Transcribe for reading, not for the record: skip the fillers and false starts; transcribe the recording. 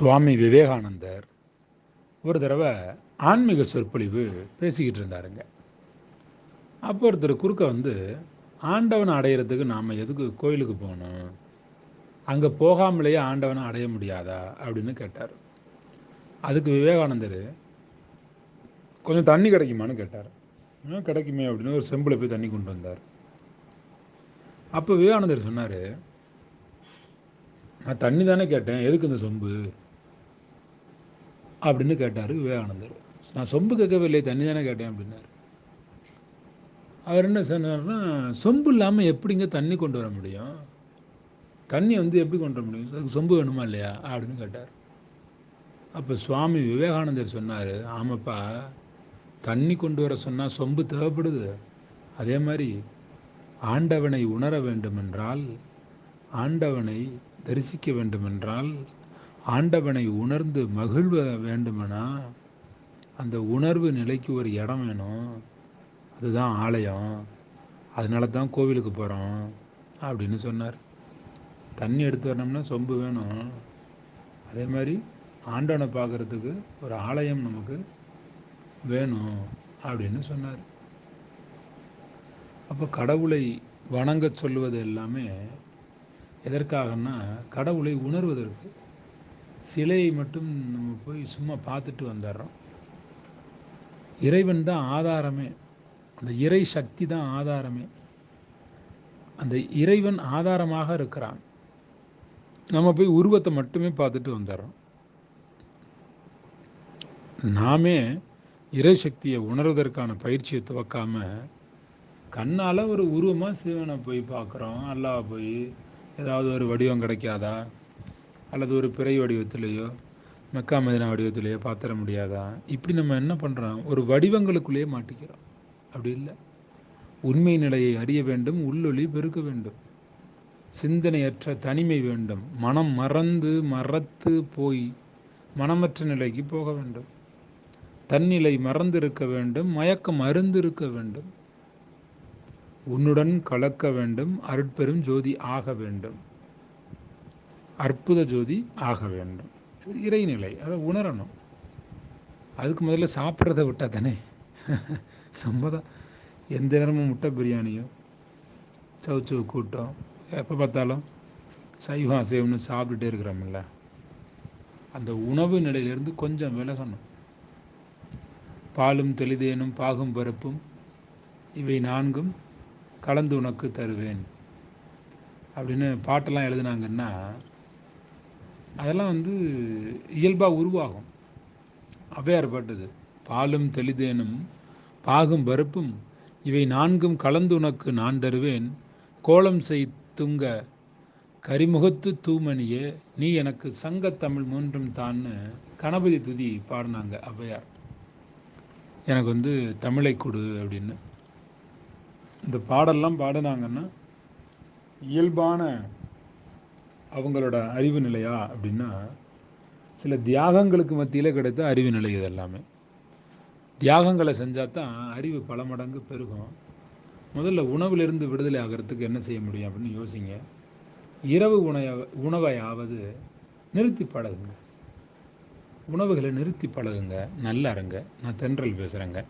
சுவாமி விவேகானந்தர் ஒரு தடவை ஆன்மீக சொற்பொழிவு பேசிக்கிட்டு இருந்தாருங்க. அப்போ ஒருத்தர் குறுக்க வந்து, ஆண்டவனை அடையிறதுக்கு நாம் எதுக்கு கோயிலுக்கு போகணும், அங்கே போகாமலேயே ஆண்டவனை அடைய முடியாதா அப்படின்னு கேட்டார். அதுக்கு விவேகானந்தர், கொஞ்சம் தண்ணி கிடைக்குமான்னு கேட்டார். கிடைக்குமே அப்படின்னு ஒரு செம்பில் போய் தண்ணி கொண்டு வந்தார். அப்போ விவேகானந்தர் சொன்னார், நான் தண்ணி தானே கேட்டேன், எதுக்கு இந்த சொம்பு அப்படின்னு கேட்டார் விவேகானந்தர். நான் சொம்பு கேட்கவில்லை, தண்ணி தானே கேட்டேன் அப்படின்னாரு. அவர் என்ன சொன்னார்னா, சொம்பு இல்லாமல் எப்படிங்க தண்ணி கொண்டு வர முடியும், தண்ணி எப்படி கொண்டு வர முடியும், அதுக்கு சொம்பு வேணுமா இல்லையா அப்படின்னு கேட்டார். அப்போ சுவாமி விவேகானந்தர் சொன்னார், ஆமாப்பா, தண்ணி கொண்டு வர சொன்னால் சொம்பு தேவைப்படுது. அதே மாதிரி ஆண்டவனை உணர வேண்டுமென்றால், ஆண்டவனை தரிசிக்க வேண்டுமென்றால், ஆண்டவனை உணர்ந்து மகிழ்வ வேண்டுமெனா அந்த உணர்வு நிலைக்கு ஒரு இடம் வேணும், அதுதான் ஆலயம், அதனால தான் கோவிலுக்கு போகிறோம் அப்படின்னு சொன்னார். தண்ணி எடுத்து வரணும்னா சொம்பு வேணும், அதே மாதிரி ஆண்டவனை பார்க்குறதுக்கு ஒரு ஆலயம் நமக்கு வேணும் அப்படின்னு சொன்னார். அப்போ கடவுளை வணங்க சொல்லுவது எல்லாமே எதற்காகனா, கடவுளை உணர்வதற்கு. சிலையை மட்டும் நம்ம போய் சும்மா பார்த்துட்டு வந்துடுறோம். இறைவன் தான் ஆதாரமே, அந்த இறை சக்தி தான் ஆதாரமே. அந்த இறைவன் ஆதாரமாக இருக்கிறான், நம்ம போய் உருவத்தை மட்டுமே பார்த்துட்டு வந்துடுறோம். நாமே இறை சக்தியை உணர்வதற்கான பயிற்சியை துவக்காமல் கண்ணால் ஒரு உருவமாக சிவனை போய் பார்க்குறோம். அல்லாஹ் போய் ஏதாவது ஒரு வடிவம் கிடைக்காதா, அல்லது ஒரு பிறை வடிவத்திலேயோ மெக்கா மதினா வடிவத்திலேயோ பார்த்துட முடியாதா, இப்படி நம்ம என்ன பண்ணுறோம், ஒரு வடிவங்களுக்குள்ளேயே மாட்டிக்கிறோம். அப்படி இல்லை, உண்மை நிலையை அறிய வேண்டும், உள்ளொளி பெருக்க வேண்டும், சிந்தனையற்ற தனிமை வேண்டும், மனம் மறத்து போய் மனமற்ற நிலைக்கு போக வேண்டும், தன்னிலை மறந்து இருக்க வேண்டும், மயக்கம் அருந்து இருக்க வேண்டும், உன்னுடன் கலக்க வேண்டும், அருட்பெரும் ஜோதி ஆக வேண்டும், அற்புத ஜோதி ஆக வேண்டும். இறைநிலை அதை உணரணும். அதுக்கு முதல்ல சாப்பிட்றத விட்டால் தானே. நம்ம தான் எந்த நேரமும் முட்டை பிரியாணியோ சவுச்சவு கூட்டம், எப்போ பார்த்தாலும் சைவம் அசைவம்னு சாப்பிட்டுட்டே இருக்கிறோம்ல. அந்த உணவு நிலையிலேருந்து கொஞ்சம் விலகணும். பாலும் தெளிதேனும் பாகும் பருப்பும் இவை நான்கும் கலந்து உனக்கு தருவேன் அப்படின்னு பாட்டெல்லாம் எழுதுனாங்கன்னா, அதெல்லாம் இயல்பாக உருவாகும். ஔவையார் பாட்டுது, பாலும் தெளிதேனும் பாகும் பருப்பும் இவை நான்கும் கலந்து உனக்கு நான் தருவேன், கோலம் செய் துங்க கரிமுகத்து தூமணியே நீ எனக்கு சங்கத்தமிழ் மூன்றும் தான்னு கணபதி துதி பாடினாங்க ஔவையார். எனக்கு தமிழை கொடு அப்படின்னு. இந்த பாடெல்லாம் பாடினாங்கன்னா இயல்பான அவங்களோட அறிவு நிலையா அப்படின்னா, சில தியாகங்களுக்கு மத்தியில் கிடைத்த அறிவு நிலை. இது எல்லாமே தியாகங்களை செஞ்சால் தான் அறிவு பல மடங்கு பெருகும். முதல்ல உணவிலிருந்து விடுதலை ஆகிறதுக்கு என்ன செய்ய முடியும் அப்படின்னு யோசிங்க. இரவு உணவையாவது நிறுத்தி பழகுங்க, உணவுகளை நிறுத்தி பழகுங்க, நல்லா இருங்க. நான் தென்றல் பேசுகிறேங்க.